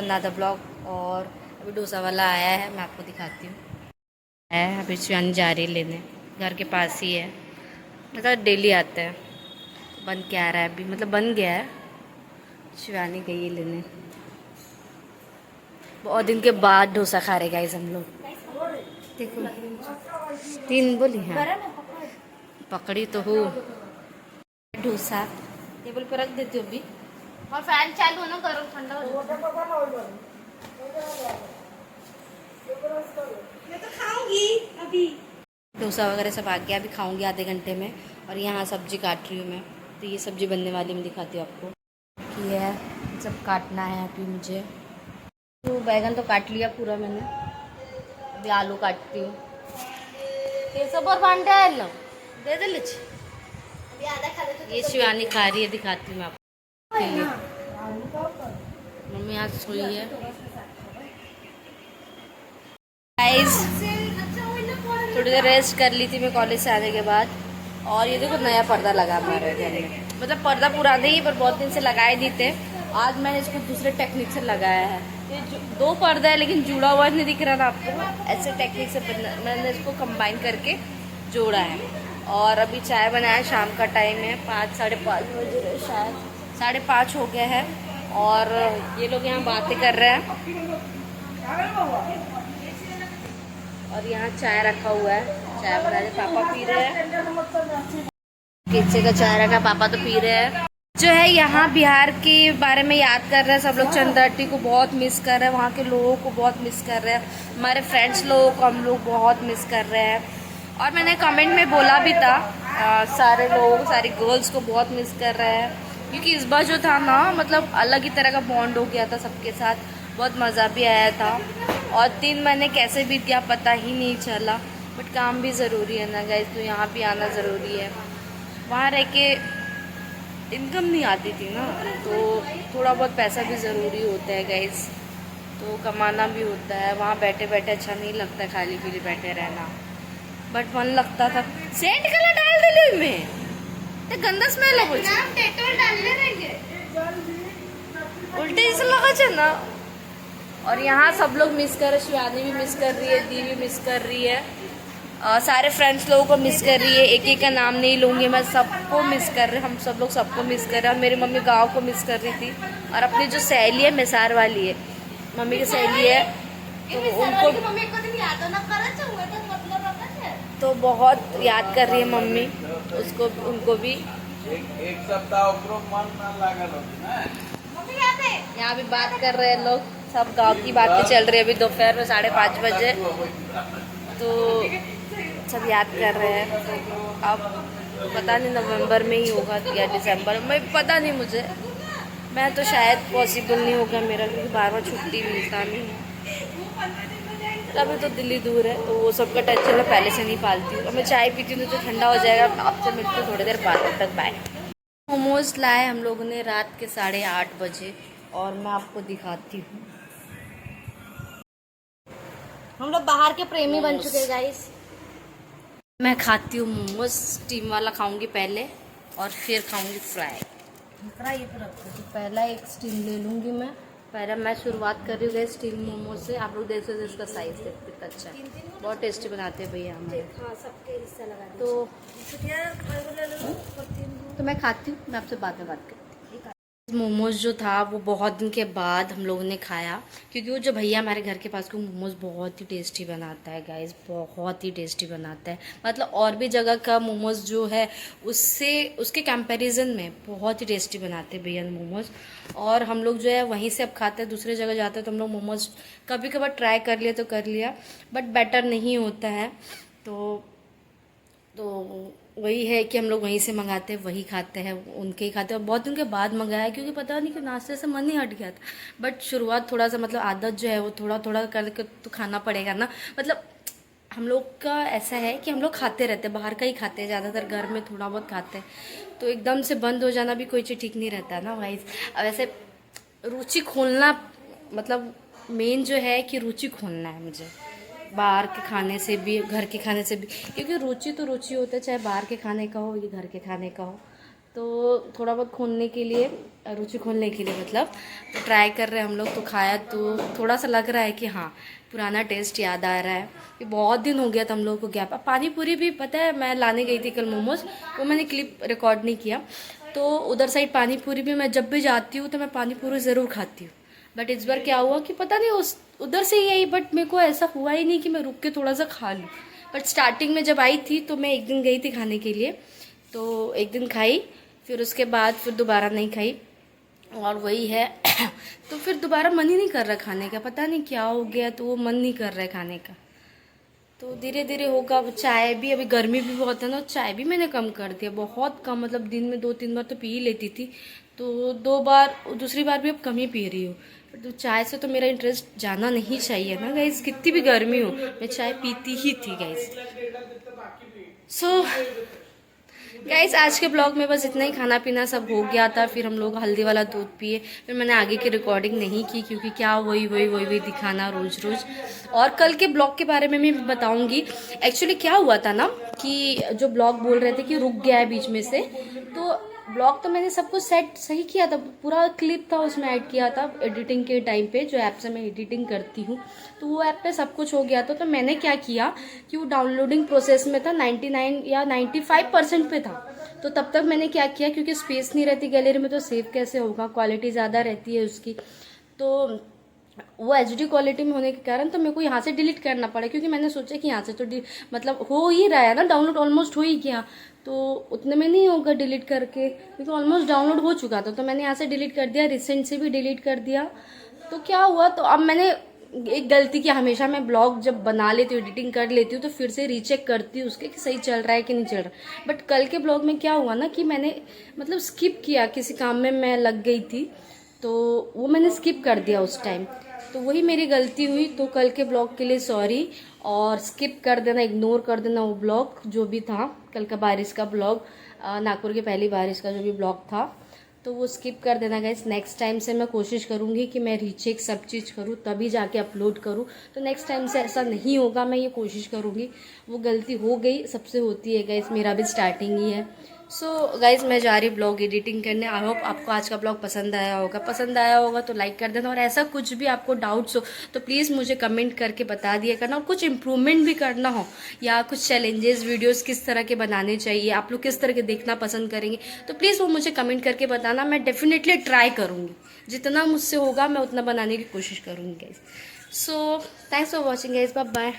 अंदाजा ब्लॉग। और अभी डोसा वाला आया है, मैं आपको दिखाती हूँ। है अभी शिवानी जा रही है लेने, घर के पास ही है, मतलब डेली आता है। बन के आ रहा है अभी, मतलब बन गया है। शिवानी गई है लेने। बहुत दिन के बाद डोसा खा रहे गाइस हम लोग। देखो 3 बोली हैं, पकड़ी तो हूँ। डोसा टेबल पर रख देती हूँ अभी, और फैन चालू है ना, गर्म ठंडा हो जाए। मैं तो खाऊंगी अभी। डोसा वगैरह सब आ गया, अभी खाऊंगी आधे घंटे में। और यहाँ सब्जी काट रही हूँ मैं, तो ये सब्जी बनने वाली मैं दिखाती हूँ आपको। ये है, सब काटना है अभी मुझे। तो बैगन तो काट लिया पूरा मैंने, अभी आलू काटती हूँ। ये सब और भांडे है लो, दे दे लीच। ये शिवानी खा रही है, दिखाती हूँ मैं आपको। मम्मी आज सोई है गाइस। थोड़ी देर रेस्ट कर ली थी मैं कॉलेज से आने के बाद। और ये देखो नया पर्दा लगा हमारे घर में, मतलब पर्दा पुराना ही पर बहुत दिन से लगाए नहीं थे। आज मैंने इसको दूसरे टेक्निक से लगाया है। ये 2 पर्दा है लेकिन जुड़ा हुआ नहीं दिख रहा था आपको, ऐसे टेक्निक से मैंने इसको कंबाइन करके जोड़ा है। और अभी चाय बनाया, शाम का टाइम है, 5 साढ़े 5 बज रहे शायद, 5:30 हो गया है। और ये लोग यहाँ बातें कर रहे हैं। और यहाँ चाय रखा हुआ है, चाय बना रहे, पापा पी रहे हैं। किच्चे का चाय रखा, पापा तो पी रहे हैं। जो है यहाँ बिहार के बारे में याद कर रहे हैं सब लोग। चंद्राटी को बहुत मिस कर रहे हैं, वहाँ के लोगों को बहुत मिस कर रहे हैं, हमारे फ्रेंड्स लोगों को हम लोग बहुत मिस कर रहे हैं। और मैंने कमेंट में बोला भी था, सारे लोग, सारी गर्ल्स को बहुत मिस कर रहे हैं। क्योंकि इस बार जो था ना, मतलब अलग ही तरह का बॉन्ड हो गया था सबके साथ, बहुत मज़ा भी आया था। और 3 महीने कैसे बीत गया पता ही नहीं चला। बट काम भी ज़रूरी है ना गाइस, तो यहाँ भी आना ज़रूरी है। वहाँ रह के इनकम नहीं आती थी ना, तो थोड़ा बहुत पैसा भी ज़रूरी होता है गाइस, तो कमाना भी होता है। वहाँ बैठे बैठे अच्छा नहीं लगता खाली पीली बैठे रहना, बट मन लगता था। सेंट कलर डाल दे में तो गंदा स्मेल है कुछ, उल्टे जैसे लगा ना। और यहाँ सब लोग मिस कर रहे, शिवानी भी मिस कर रही है, दी भी मिस कर रही है, सारे फ्रेंड्स लोगों को मिस कर रही है। एक एक का नाम नहीं लूँगी मैं, सबको मिस कर रहे, हम सब लोग सबको मिस कर रहे हैं। और मेरी मम्मी गांव को मिस कर रही थी। और अपनी जो सहेली है मिसार वाली है, मम्मी की सहेली है, तो उनको तो बहुत याद कर रही है मम्मी उसको, उनको भी। एक सप्ताह यहाँ भी बात कर रहे हैं लोग, सब गांव की बातें चल रही है। अभी दोपहर में 5:30 बजे, तो सब याद कर रहे हैं। अब पता नहीं नवंबर में ही होगा या दिसंबर में, पता नहीं मुझे। मैं तो शायद पॉसिबल नहीं होगा मेरा, क्योंकि बार छुट्टी मिलता नहीं है। अभी तो दिल्ली दूर है, तो वो सब का टेंशन मैं पहले से नहीं पालती हूँ। अब मैं चाय पीती हूँ तो ठंडा हो जाएगा। आपसे मिलती हूँ थोड़ी देर बाद, तब तक बाय। मोमोज लाए हम लोगों ने रात के 8:30 बजे, और मैं आपको दिखाती हूँ। हम लोग बाहर के प्रेमी बन चुके हैं गाइस। मैं खाती हूँ मोमोज, स्टीम वाला खाऊंगी पहले, और फिर खाऊंगी फ्राई। तो पहला एक स्टीम ले लूँगी मैं। पहले मैं शुरुआत कर रही हूँ स्टीम मोमोज से। आप लोग देख सकते इसका साइज देखते कितना अच्छा है, बहुत टेस्टी बनाते हैं भैया हमारे। हाँ, सबके हिस्सा लगा तो मैं खाती हूँ, मैं आपसे बाद में बात करती हूँ। मोमोज जो था वो बहुत दिन के बाद हम लोगों ने खाया, क्योंकि वो जो भैया हमारे घर के पास को मोमोज बहुत ही टेस्टी बनाता है गाइस, बहुत ही टेस्टी बनाता है। मतलब और भी जगह का मोमोज जो है उससे, उसके कंपैरिजन में बहुत ही टेस्टी बनाते हैं भैया मोमोज। और हम लोग जो है वहीं से अब खाते हैं, दूसरे जगह जाते हैं तो हम लोग मोमोज कभी कभार ट्राई कर लिया तो कर लिया, बट बेटर नहीं होता है। तो वही है कि हम लोग वहीं से मंगाते हैं, वही खाते हैं, उनके ही खाते हैं। और बहुत दिन के बाद मंगाया, क्योंकि पता नहीं कि नाश्ते से मन ही हट गया था। बट शुरुआत थोड़ा सा, मतलब आदत जो है वो थोड़ा थोड़ा करके तो खाना पड़ेगा ना। मतलब हम लोग का ऐसा है कि हम लोग खाते रहते हैं, बाहर का ही खाते हैं ज़्यादातर, घर में थोड़ा बहुत खाते हैं। तो एकदम से बंद हो जाना भी कोई चीज़ ठीक नहीं रहता ना भाई। अब ऐसे रुचि खोलना, मतलब मेन जो है कि रुचि खोलना है मुझे, बाहर के खाने से भी घर के खाने से भी। क्योंकि रुचि तो रुचि होता है, चाहे बाहर के खाने का हो या घर के खाने का हो। तो थोड़ा बहुत खोलने के लिए, रुचि खोलने के लिए मतलब, तो ट्राई कर रहे हैं हम लोग। तो खाया तो थोड़ा सा लग रहा है कि हाँ पुराना टेस्ट याद आ रहा है कि बहुत दिन हो गया था हम लोगों को गैप। पानी पूरी भी पता है मैं लाने गई थी कल मोमोज, वो मैंने क्लिप रिकॉर्ड नहीं किया। तो उधर साइड पानी पूरी भी मैं जब भी जाती हूँ तो मैं पानी पूरी ज़रूर खाती हूँ। बट इस बार क्या हुआ कि पता नहीं उस उधर से ही आई, बट मेरे को ऐसा हुआ ही नहीं कि मैं रुक के थोड़ा सा खा लूँ। बट स्टार्टिंग में जब आई थी तो मैं एक दिन गई थी खाने के लिए, तो एक दिन खाई, फिर उसके बाद फिर दोबारा नहीं खाई, और वही है। तो फिर दोबारा मन ही नहीं कर रहा खाने का, पता नहीं क्या हो गया, तो वो मन नहीं कर रहा है खाने का। तो धीरे धीरे होगा। चाय भी, अभी गर्मी भी बहुत है ना, चाय भी मैंने कम कर दिया, बहुत कम, मतलब दिन में 2-3 बार तो पी ही लेती थी, तो 2 बार, दूसरी बार भी अब कम ही पी रही हूँ। तो चाय से तो मेरा इंटरेस्ट जाना नहीं चाहिए ना गाइस, कितनी भी गर्मी हो मैं चाय पीती ही थी गाइस। सो गाइस आज के ब्लॉग में बस इतना ही, खाना पीना सब हो गया था, फिर हम लोग हल्दी वाला दूध पिए, फिर मैंने आगे की रिकॉर्डिंग नहीं की क्योंकि क्या वही दिखाना रोज रोज। और कल के ब्लॉग के बारे में मैं बताऊंगी। एक्चुअली क्या हुआ था ना कि जो ब्लॉग बोल रहे थे कि रुक गया है बीच में से, तो ब्लॉग तो मैंने सब कुछ सेट सही किया था, पूरा क्लिप था उसमें ऐड किया था एडिटिंग के टाइम पे, जो ऐप से मैं एडिटिंग करती हूँ, तो वो ऐप पे सब कुछ हो गया था। तो मैंने क्या किया कि वो डाउनलोडिंग प्रोसेस में था, 99 या 95% पे था। तो तब तक मैंने क्या किया, क्योंकि स्पेस नहीं रहती गैलरी में तो सेव कैसे होगा, क्वालिटी ज़्यादा रहती है उसकी, तो वो HD क्वालिटी में होने के कारण तो मेरे को यहाँ से डिलीट करना पड़ा, क्योंकि मैंने सोचा कि यहाँ से तो मतलब हो ही रहा है ना डाउनलोड, ऑलमोस्ट हो ही गया, तो उतने में नहीं होगा डिलीट करके, क्योंकि ऑलमोस्ट डाउनलोड हो चुका था। तो मैंने यहाँ से डिलीट कर दिया, रिसेंट से भी डिलीट कर दिया। तो क्या हुआ, तो अब मैंने एक गलती की, हमेशा मैं ब्लॉग जब बना लेती हूँ, एडिटिंग कर लेती हूँ, तो फिर से रीचेक करती हूँ उसके कि सही चल रहा है कि नहीं चल रहा। बट कल के ब्लॉग में क्या हुआ ना कि मैंने मतलब स्किप किया, किसी काम में मैं लग गई थी, तो वो मैंने स्किप कर दिया उस टाइम, तो वही मेरी गलती हुई। तो कल के ब्लॉग के लिए सॉरी, और स्किप कर देना, इग्नोर कर देना वो ब्लॉग जो भी था कल का बारिश का ब्लॉग, नागपुर की पहली बारिश का जो भी ब्लॉग था, तो वो स्किप कर देना गाइस। नेक्स्ट टाइम से मैं कोशिश करूँगी कि मैं रीचेक सब चीज़ करूँ तभी जाके अपलोड करूँ, तो नेक्स्ट टाइम से ऐसा नहीं होगा, मैं ये कोशिश करूँगी। वो गलती हो गई, सबसे होती है गाइस, मेरा भी स्टार्टिंग ही है। सो गाइज मैं जा रही ब्लॉग एडिटिंग करने। आई होप आपको आज का ब्लॉग पसंद आया होगा तो लाइक कर देना, और ऐसा कुछ भी आपको डाउट्स हो तो प्लीज़ मुझे कमेंट करके बता दिया करना, और कुछ इम्प्रूवमेंट भी करना हो या कुछ चैलेंजेस वीडियोस किस तरह के बनाने चाहिए, आप लोग किस तरह के देखना पसंद करेंगे, तो प्लीज़ वो मुझे कमेंट करके बताना। मैं डेफिनेटली ट्राई करूँगी, जितना मुझसे होगा मैं उतना बनाने की कोशिश करूँगी guys. So thanks for watching guys, bye bye.